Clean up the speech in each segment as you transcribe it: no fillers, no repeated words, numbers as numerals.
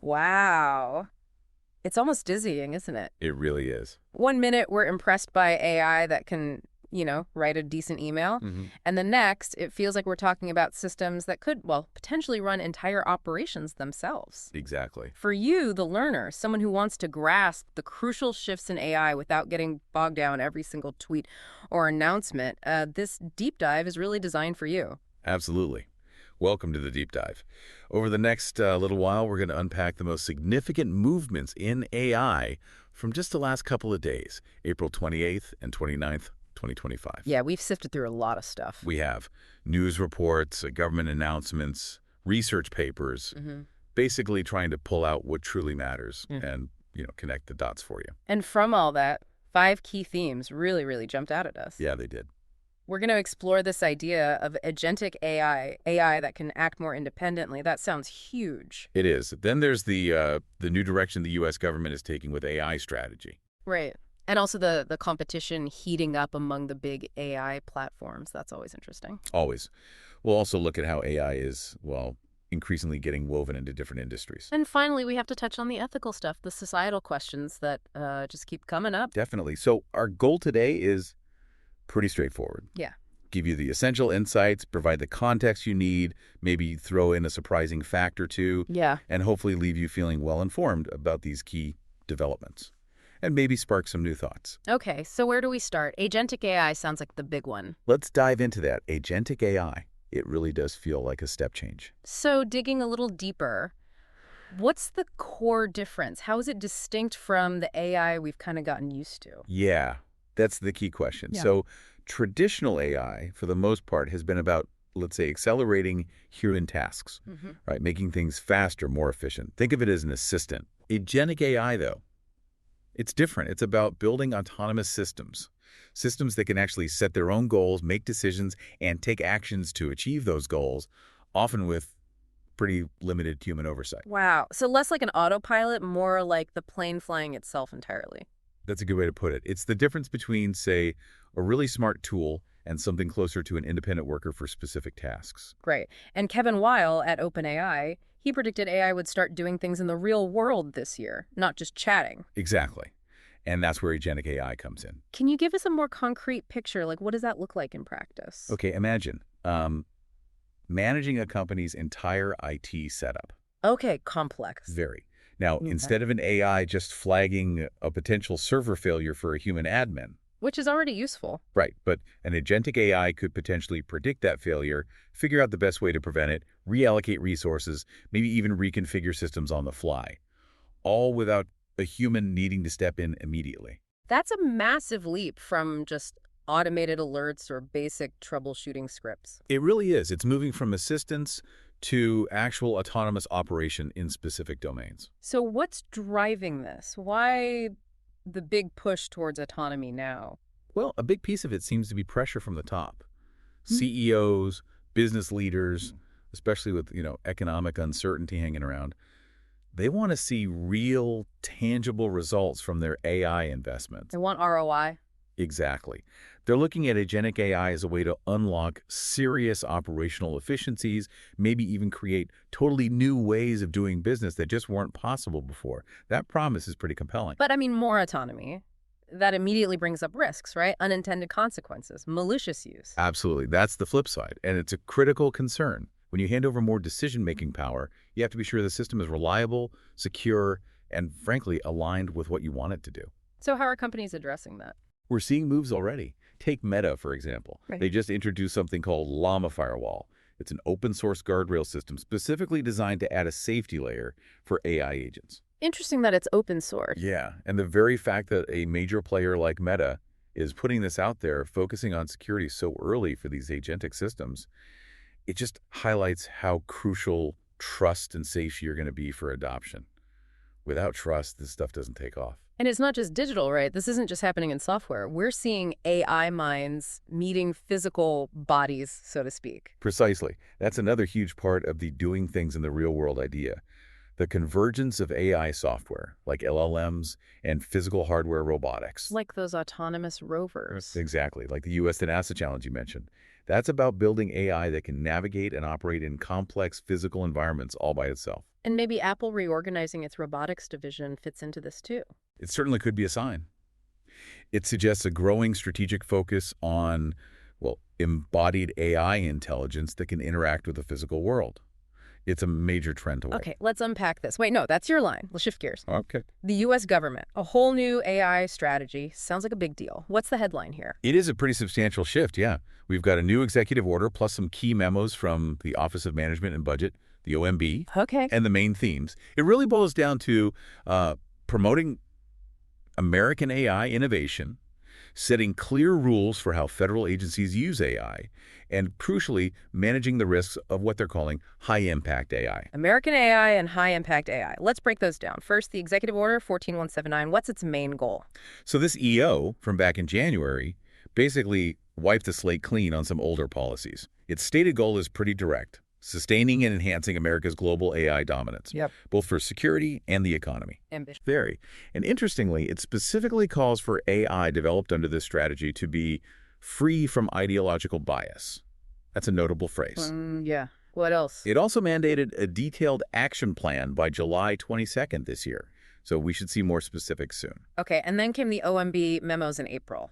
Wow. It's almost dizzying, isn't it? It really is. One minute we're impressed by AI that can, write a decent email. Hmm. And the next, it feels like we're talking about systems that could, well, potentially run entire operations themselves. Exactly. For you, the learner, someone who wants to grasp the crucial shifts in AI without getting bogged down every single tweet or announcement, this deep dive is really designed for you. Absolutely. Welcome to the deep dive. Over the next little while, we're going to unpack the most significant movements in AI from just the last couple of days, April 28th and 29th, 2025. Yeah, we've sifted through a lot of stuff. We have news reports, government announcements, research papers, Hmm. basically trying to pull out what truly matters Mm. and, connect the dots for you. And from all that, 5 key themes really, really jumped out at us. Yeah, they did. We're going to explore this idea of agentic AI that can act more independently. That sounds huge. It is. Then there's the new direction the U.S. government is taking with AI strategy. Right. And also the competition heating up among the big AI platforms. That's always interesting. Always. We'll also look at how AI is, well, increasingly getting woven into different industries. And finally, we have to touch on the ethical stuff, the societal questions that just keep coming up. Definitely. So our goal today is pretty straightforward. Yeah. Give you the essential insights, provide the context you need, maybe throw in a surprising fact or two, Yeah. and hopefully leave you feeling well-informed about these key developments. And maybe spark some new thoughts. Okay, so where do we start? Agentic AI sounds like the big one. Let's dive into that. Agentic AI. It really does feel like a step change. So digging a little deeper, what's the core difference? How is it distinct from the AI we've kind of gotten used to? Yeah, that's the key question. Yeah. So traditional AI, for the most part, has been about, let's say, accelerating human tasks, Hmm. right? Making things faster, more efficient. Think of it as an assistant. Agentic AI, though, it's different. It's about building autonomous systems, systems that can actually set their own goals, make decisions, and take actions to achieve those goals, often with pretty limited human oversight. Wow. So less like an autopilot, more like the plane flying itself entirely. That's a good way to put it. It's the difference between, say, a really smart tool and something closer to an independent worker for specific tasks. Great. And Kevin Weil at OpenAI, he predicted AI would start doing things in the real world this year, not just chatting. Exactly. And that's where agentic AI comes in. Can you give us a more concrete picture? Like, what does that look like in practice? Okay, imagine managing a company's entire IT setup. Okay, complex. Very. Now, Okay. instead of an AI just flagging a potential server failure for a human admin, Which is already useful. right, but an agentic AI could potentially predict that failure, figure out the best way to prevent it, reallocate resources, maybe even reconfigure systems on the fly, all without a human needing to step in immediately. That's a massive leap from just automated alerts or basic troubleshooting scripts. It really is. It's moving from assistance to actual autonomous operation in specific domains. So what's driving this? Why the big push towards autonomy now? Well, a big piece of it seems to be pressure from the top. CEOs, business leaders, especially with, economic uncertainty hanging around, they want to see real, tangible results from their AI investments. They want ROI. Exactly. They're looking at agentic AI as a way to unlock serious operational efficiencies, maybe even create totally new ways of doing business that just weren't possible before. That promise is pretty compelling. But I mean, more autonomy. That immediately brings up risks, right? Unintended consequences, malicious use. Absolutely. That's the flip side. And it's a critical concern. When you hand over more decision-making power, you have to be sure the system is reliable, secure, and frankly, aligned with what you want it to do. So how are companies addressing that? We're seeing moves already. Take Meta, for example. Right. They just introduced something called Llama Firewall. It's an open-source guardrail system specifically designed to add a safety layer for AI agents. Interesting that it's open source. Yeah, and the very fact that a major player like Meta is putting this out there, focusing on security so early for these agentic systems, it just highlights how crucial trust and safety are going to be for adoption. Without trust, this stuff doesn't take off. And it's not just digital, right? This isn't just happening in software. We're seeing AI minds meeting physical bodies, so to speak. Precisely. That's another huge part of the doing things in the real world idea. The convergence of AI software, like LLMs, and physical hardware robotics. Like those autonomous rovers. Exactly, like the U.S. to NASA challenge you mentioned. That's about building AI that can navigate and operate in complex physical environments all by itself. And maybe Apple reorganizing its robotics division fits into this too. It certainly could be a sign. It suggests a growing strategic focus on, well, embodied AI intelligence that can interact with the physical world. It's a major trend to watch. Okay, let's unpack this. Wait, no, that's your line. Let's shift gears. Okay. The U.S. government, a whole new AI strategy. Sounds like a big deal. What's the headline here? It is a pretty substantial shift, yeah. We've got a new executive order plus some key memos from the Office of Management and Budget, the OMB, Okay. and the main themes. It really boils down to promoting American AI innovation, setting clear rules for how federal agencies use AI, and crucially, managing the risks of what they're calling high-impact AI. American AI and high-impact AI. Let's break those down. First, the Executive Order 14179. What's its main goal? So this EO from back in January basically wiped the slate clean on some older policies. Its stated goal is pretty direct: sustaining and enhancing America's global AI dominance, Yep. both for security and the economy. Ambition. Very. And interestingly, it specifically calls for AI developed under this strategy to be free from ideological bias. That's a notable phrase. Yeah. What else? It also mandated a detailed action plan by July 22nd this year. So we should see more specifics soon. Okay, and then came the OMB memos in April.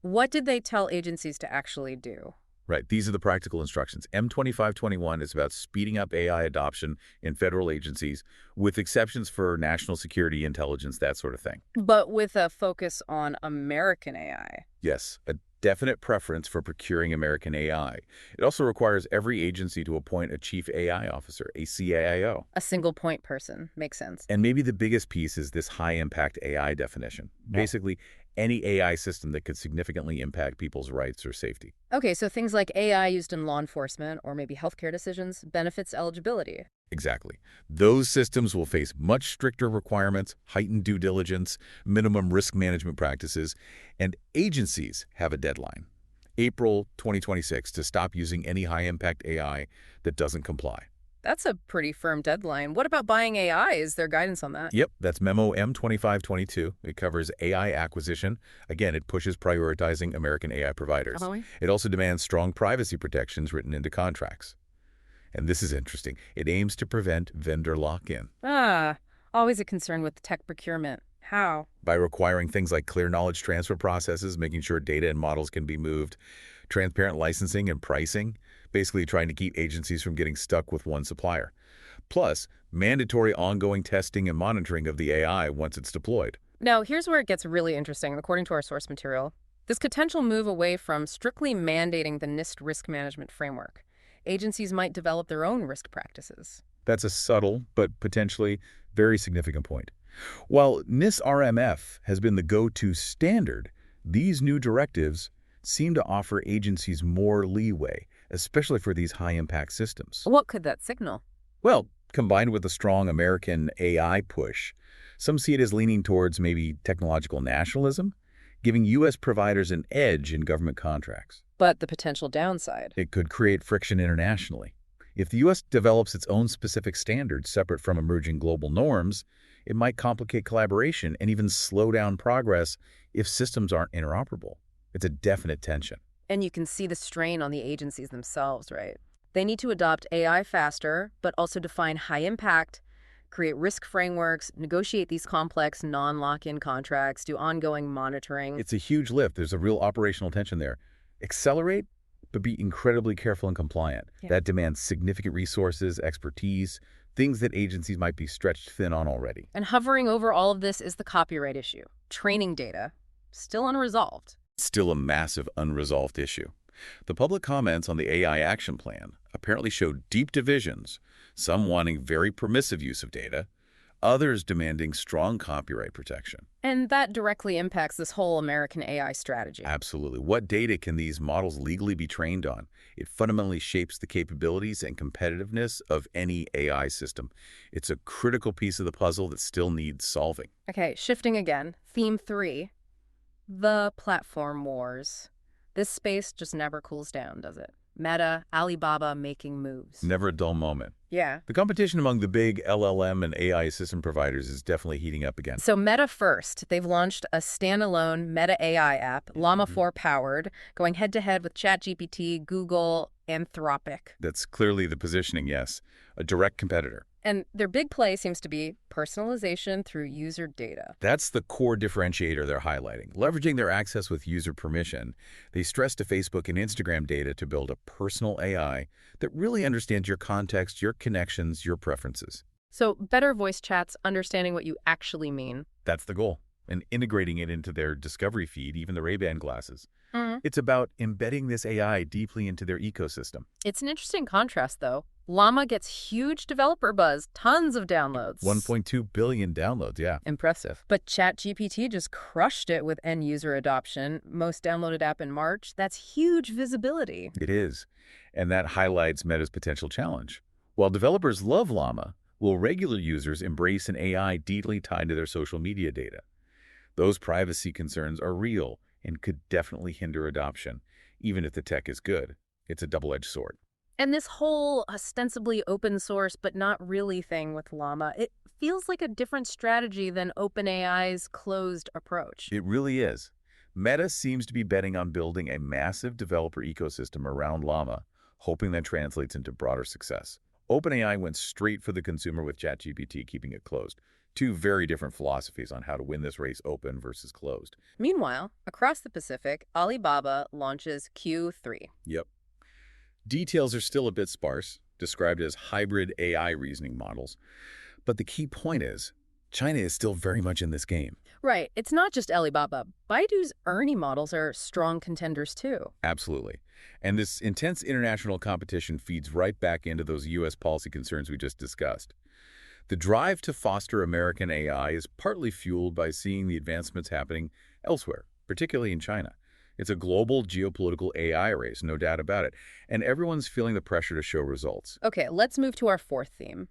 What did they tell agencies to actually do? Right. These are the practical instructions. M2521 is about speeding up AI adoption in federal agencies, with exceptions for national security, intelligence, that sort of thing. But with a focus on American AI. Yes, a definite preference for procuring American AI. It also requires every agency to appoint a chief AI officer, a CAIO. A single point person. Makes sense. And maybe the biggest piece is this high-impact AI definition. Yeah. Basically, any AI system that could significantly impact people's rights or safety. Okay, so things like AI used in law enforcement or maybe healthcare decisions benefits eligibility. Exactly. Those systems will face much stricter requirements, heightened due diligence, minimum risk management practices, and agencies have a deadline, April 2026, to stop using any high-impact AI that doesn't comply. That's a pretty firm deadline. What about buying AI? Is there guidance on that? Yep, that's Memo M2522. It covers AI acquisition. Again, it pushes prioritizing American AI providers. It also demands strong privacy protections written into contracts. And this is interesting. It aims to prevent vendor lock-in. Always a concern with tech procurement. How? By requiring things like clear knowledge transfer processes, making sure data and models can be moved, transparent licensing and pricing, basically trying to keep agencies from getting stuck with one supplier. Plus, mandatory ongoing testing and monitoring of the AI once it's deployed. Now, here's where it gets really interesting, according to our source material. This potential move away from strictly mandating the NIST risk management framework. Agencies might develop their own risk practices. That's a subtle but potentially very significant point. While NIST RMF has been the go-to standard, these new directives seem to offer agencies more leeway, especially for these high-impact systems. What could that signal? Well, combined with a strong American AI push, some see it as leaning towards maybe technological nationalism, giving U.S. providers an edge in government contracts. But the potential downside? It could create friction internationally. If the U.S. develops its own specific standards separate from emerging global norms, it might complicate collaboration and even slow down progress if systems aren't interoperable. It's a definite tension. And you can see the strain on the agencies themselves, right? They need to adopt AI faster, but also define high impact, create risk frameworks, negotiate these complex non-lock-in contracts, do ongoing monitoring. It's a huge lift. There's a real operational tension there. Accelerate, but be incredibly careful and compliant. Yeah. That demands significant resources, expertise, things that agencies might be stretched thin on already. And hovering over all of this is the copyright issue. Training data, still unresolved. Still a massive unresolved issue. The public comments on the AI action plan apparently showed deep divisions, some wanting very permissive use of data, others demanding strong copyright protection. And that directly impacts this whole American AI strategy. Absolutely. What data can these models legally be trained on? It fundamentally shapes the capabilities and competitiveness of any AI system. It's a critical piece of the puzzle that still needs solving. Okay, shifting again. Theme 3, the platform wars. This space just never cools down, does it? Meta, Alibaba making moves. Never a dull moment. Yeah. The competition among the big LLM and AI system providers is definitely heating up again. So Meta first, they've launched a standalone Meta AI app, Llama 4 powered, going head-to-head with ChatGPT, Google, Anthropic. That's clearly the positioning, yes. A direct competitor. And their big play seems to be personalization through user data. That's the core differentiator they're highlighting. Leveraging their access with user permission, they stress to Facebook and Instagram data to build a personal AI that really understands your context, your connections, your preferences. So better voice chats, understanding what you actually mean. That's the goal. And integrating it into their discovery feed, even the Ray-Ban glasses. Mhm. It's about embedding this AI deeply into their ecosystem. It's an interesting contrast, though. Llama gets huge developer buzz, tons of downloads. 1.2 billion downloads, yeah. Impressive. But ChatGPT just crushed it with end-user adoption. Most downloaded app in March. That's huge visibility. It is. And that highlights Meta's potential challenge. While developers love Llama, will regular users embrace an AI deeply tied to their social media data? Those privacy concerns are real and could definitely hinder adoption, even if the tech is good. It's a double-edged sword. And this whole ostensibly open source but not really thing with Llama, it feels like a different strategy than OpenAI's closed approach. It really is. Meta seems to be betting on building a massive developer ecosystem around Llama, hoping that translates into broader success. OpenAI went straight for the consumer with ChatGPT, keeping it closed. Two very different philosophies on how to win this race open versus closed. Meanwhile, across the Pacific, Alibaba launches Q3. Yep. Details are still a bit sparse, described as hybrid AI reasoning models. But the key point is, China is still very much in this game. Right. It's not just Alibaba. Baidu's Ernie models are strong contenders, too. Absolutely. And this intense international competition feeds right back into those U.S. policy concerns we just discussed. The drive to foster American AI is partly fueled by seeing the advancements happening elsewhere, particularly in China. It's a global geopolitical AI race, no doubt about it, and everyone's feeling the pressure to show results. Okay, let's move to our fourth theme.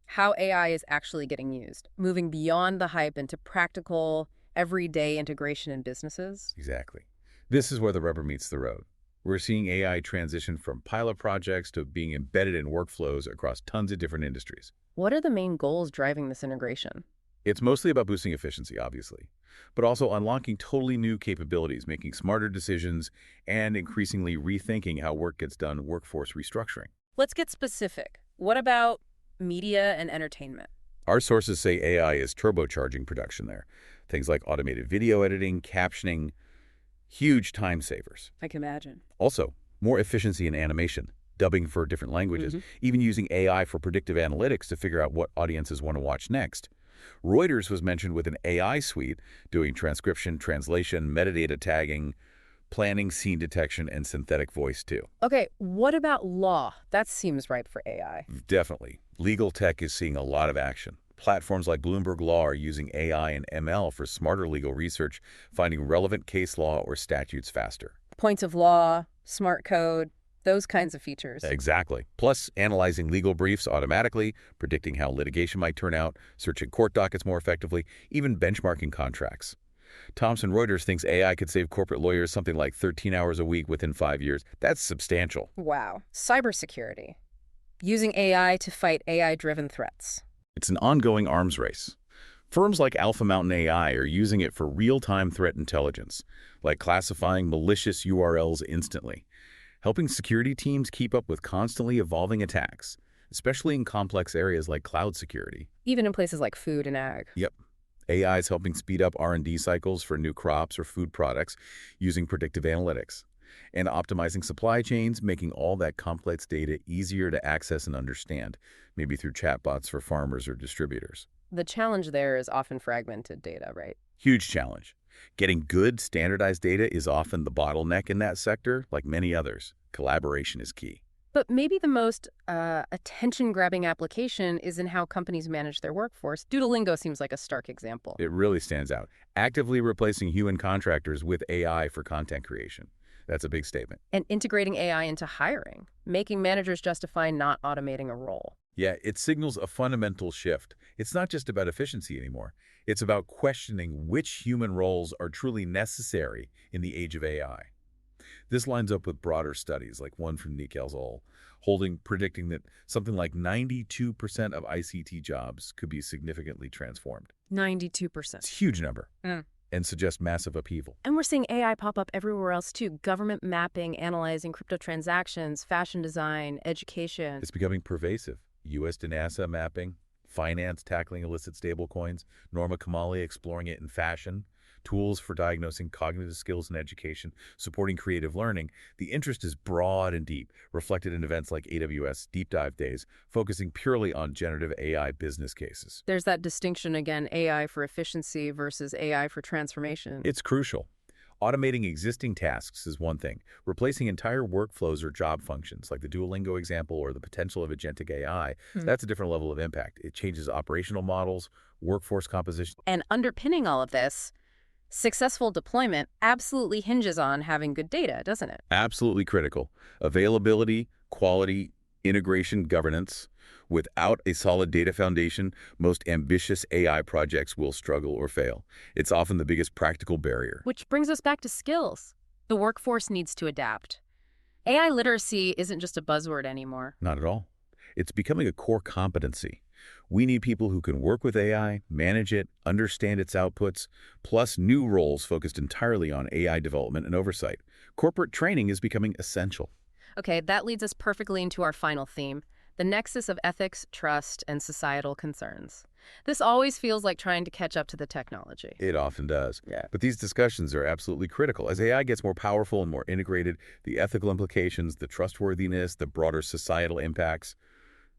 How AI is actually getting used, moving beyond the hype into practical, everyday integration in businesses. Exactly. This is where the rubber meets the road. We're seeing AI transition from pilot projects to being embedded in workflows across tons of different industries. What are the main goals driving this integration? It's mostly about boosting efficiency, obviously, but also unlocking totally new capabilities, making smarter decisions, and increasingly rethinking how work gets done, workforce restructuring. Let's get specific. What about media and entertainment? Our sources say AI is turbocharging production there. Things like automated video editing, captioning, huge time savers. I can imagine. Also, more efficiency in animation, dubbing for different languages, even using AI for predictive analytics to figure out what audiences want to watch next. Reuters was mentioned with an AI suite doing transcription, translation, metadata tagging, planning, scene detection, and synthetic voice too. Okay, what about law? That seems ripe for AI. Definitely. Legal tech is seeing a lot of action. Platforms like Bloomberg Law are using AI and ML for smarter legal research, finding relevant case law or statutes faster. Points of law, smart code, those kinds of features. Exactly. Plus, analyzing legal briefs automatically, predicting how litigation might turn out, searching court dockets more effectively, even benchmarking contracts. Thomson Reuters thinks AI could save corporate lawyers something like 13 hours a week within 5 years. That's substantial. Wow. Cybersecurity. Using AI to fight AI-driven threats. It's an ongoing arms race. Firms like Alpha Mountain AI are using it for real-time threat intelligence, like classifying malicious URLs instantly, helping security teams keep up with constantly evolving attacks, especially in complex areas like cloud security. Even in places like food and ag. Yep. AI is helping speed up R&D cycles for new crops or food products using predictive analytics, and optimizing supply chains, making all that complex data easier to access and understand, maybe through chatbots for farmers or distributors. The challenge there is often fragmented data, right? Huge challenge. Getting good, standardized data is often the bottleneck in that sector, like many others. Collaboration is key. But maybe the most attention-grabbing application is in how companies manage their workforce. Duolingo seems like a stark example. It really stands out. Actively replacing human contractors with AI for content creation. That's a big statement. And integrating AI into hiring, making managers justify not automating a role. Yeah, it signals a fundamental shift. It's not just about efficiency anymore. It's about questioning which human roles are truly necessary in the age of AI. This lines up with broader studies, like one from Nick Elzol, predicting that something like 92% of ICT jobs could be significantly transformed. 92%. It's a huge number and suggests massive upheaval. And we're seeing AI pop up everywhere else, too. Government mapping, analyzing crypto transactions, fashion design, education. It's becoming pervasive. U.S. to NASA mapping, finance tackling illicit stablecoins, Norma Kamali exploring it in fashion, tools for diagnosing cognitive skills in education, supporting creative learning. The interest is broad and deep, reflected in events like AWS Deep Dive Days, focusing purely on generative AI business cases. There's that distinction again, AI for efficiency versus AI for transformation. It's crucial. Automating existing tasks is one thing. Replacing entire workflows or job functions, like the Duolingo example or the potential of agentic AI, that's a different level of impact. It changes operational models, workforce composition. And underpinning all of this, successful deployment absolutely hinges on having good data, doesn't it? Absolutely critical. Availability, quality, integration, governance. Without a solid data foundation, most ambitious AI projects will struggle or fail. It's often the biggest practical barrier. Which brings us back to skills. The workforce needs to adapt. AI literacy isn't just a buzzword anymore. Not at all. It's becoming a core competency. We need people who can work with AI, manage it, understand its outputs, plus new roles focused entirely on AI development and oversight. Corporate training is becoming essential. Okay, that leads us perfectly into our final theme, the nexus of ethics, trust, and societal concerns. This always feels like trying to catch up to the technology. It often does. Yeah. But these discussions are absolutely critical. As AI gets more powerful and more integrated, the ethical implications, the trustworthiness, the broader societal impacts,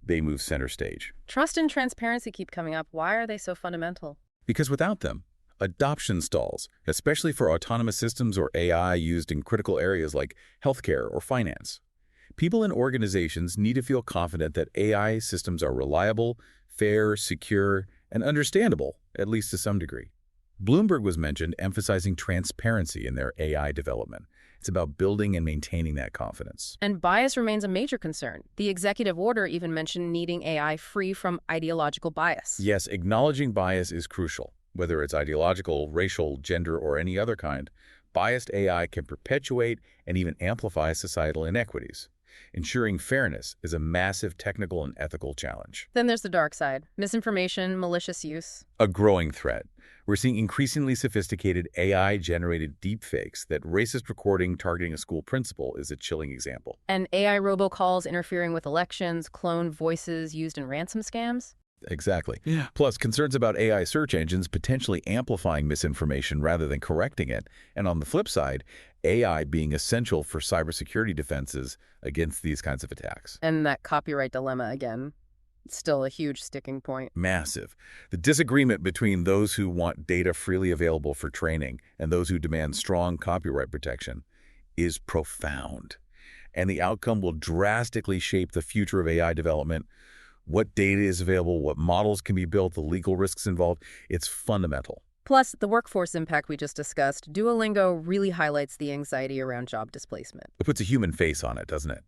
they move center stage. Trust and transparency keep coming up. Why are they so fundamental? Because without them, adoption stalls, especially for autonomous systems or AI used in critical areas like healthcare or finance. People and organizations need to feel confident that AI systems are reliable, fair, secure, and understandable, at least to some degree. Bloomberg was mentioned emphasizing transparency in their AI development. It's about building and maintaining that confidence. And bias remains a major concern. The executive order even mentioned needing AI free from ideological bias. Yes, acknowledging bias is crucial. Whether it's ideological, racial, gender, or any other kind, biased AI can perpetuate and even amplify societal inequities. Ensuring fairness is a massive technical and ethical challenge. Then there's the dark side. Misinformation, malicious use. A growing threat. We're seeing increasingly sophisticated AI-generated deepfakes. That racist recording targeting a school principal is a chilling example. And AI robocalls interfering with elections, cloned voices used in ransom scams. Exactly. Yeah. Plus, concerns about AI search engines potentially amplifying misinformation rather than correcting it. And on the flip side, AI being essential for cybersecurity defenses against these kinds of attacks. And that copyright dilemma again. Still a huge sticking point. Massive. The disagreement between those who want data freely available for training and those who demand strong copyright protection is profound. And the outcome will drastically shape the future of AI development. What data is available, what models can be built, the legal risks involved. It's fundamental. Plus, the workforce impact we just discussed, Duolingo really highlights the anxiety around job displacement. It puts a human face on it, doesn't it?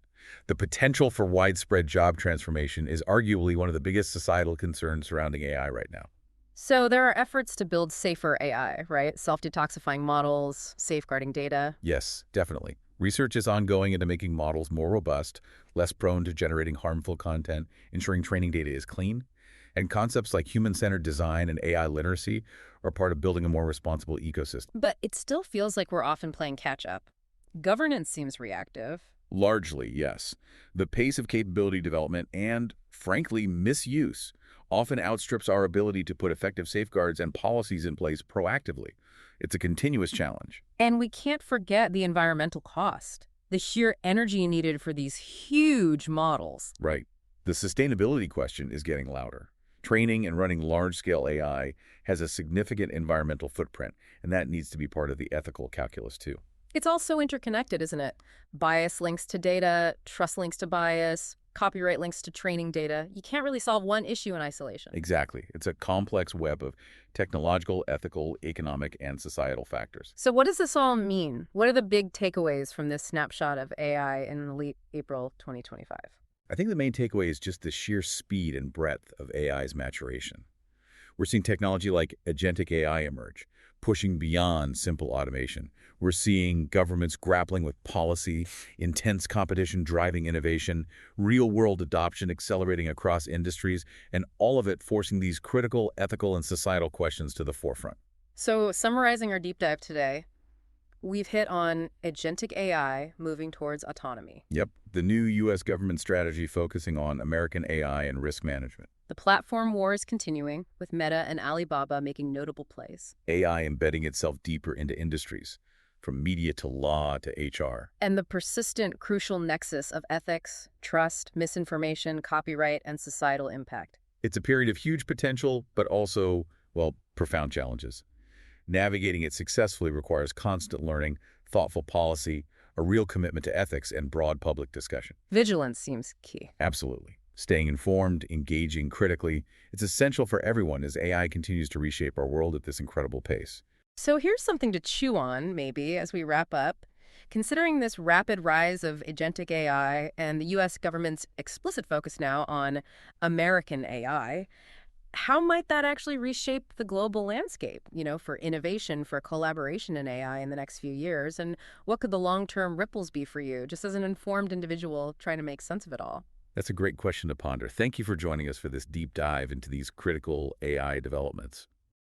The potential for widespread job transformation is arguably one of the biggest societal concerns surrounding AI right now. So there are efforts to build safer AI, right? Self-detoxifying models, safeguarding data. Yes, definitely. Research is ongoing into making models more robust, less prone to generating harmful content, ensuring training data is clean. And concepts like human-centered design and AI literacy are part of building a more responsible ecosystem. But it still feels like we're often playing catch-up. Governance seems reactive. Largely, yes. The pace of capability development and, frankly, misuse often outstrips our ability to put effective safeguards and policies in place proactively. It's a continuous challenge. And we can't forget the environmental cost, the sheer energy needed for these huge models. Right. The sustainability question is getting louder. Training and running large-scale AI has a significant environmental footprint, and that needs to be part of the ethical calculus too. It's all so interconnected, isn't it? Bias links to data, trust links to bias, copyright links to training data. You can't really solve one issue in isolation. Exactly. It's a complex web of technological, ethical, economic, and societal factors. So what does this all mean? What are the big takeaways from this snapshot of AI in late April 2025? I think the main takeaway is just the sheer speed and breadth of AI's maturation. We're seeing technology like agentic AI emerge, pushing beyond simple automation. We're seeing governments grappling with policy, intense competition driving innovation, real-world adoption accelerating across industries, and all of it forcing these critical ethical and societal questions to the forefront. So, summarizing our deep dive today, we've hit on agentic AI moving towards autonomy. Yep, the new U.S. government strategy focusing on American AI and risk management. The platform war is continuing, with Meta and Alibaba making notable plays. AI embedding itself deeper into industries, from media to law to HR. And the persistent, crucial nexus of ethics, trust, misinformation, copyright, and societal impact. It's a period of huge potential, but also, well, profound challenges. Navigating it successfully requires constant learning, thoughtful policy, a real commitment to ethics, and broad public discussion. Vigilance seems key. Absolutely. Staying informed, engaging critically, it's essential for everyone as AI continues to reshape our world at this incredible pace. So here's something to chew on, maybe, as we wrap up. Considering this rapid rise of agentic AI and the U.S. government's explicit focus now on American AI, how might that actually reshape the global landscape, for innovation, for collaboration in AI in the next few years? And what could the long-term ripples be for you, just as an informed individual trying to make sense of it all? That's a great question to ponder. Thank you for joining us for this deep dive into these critical AI developments.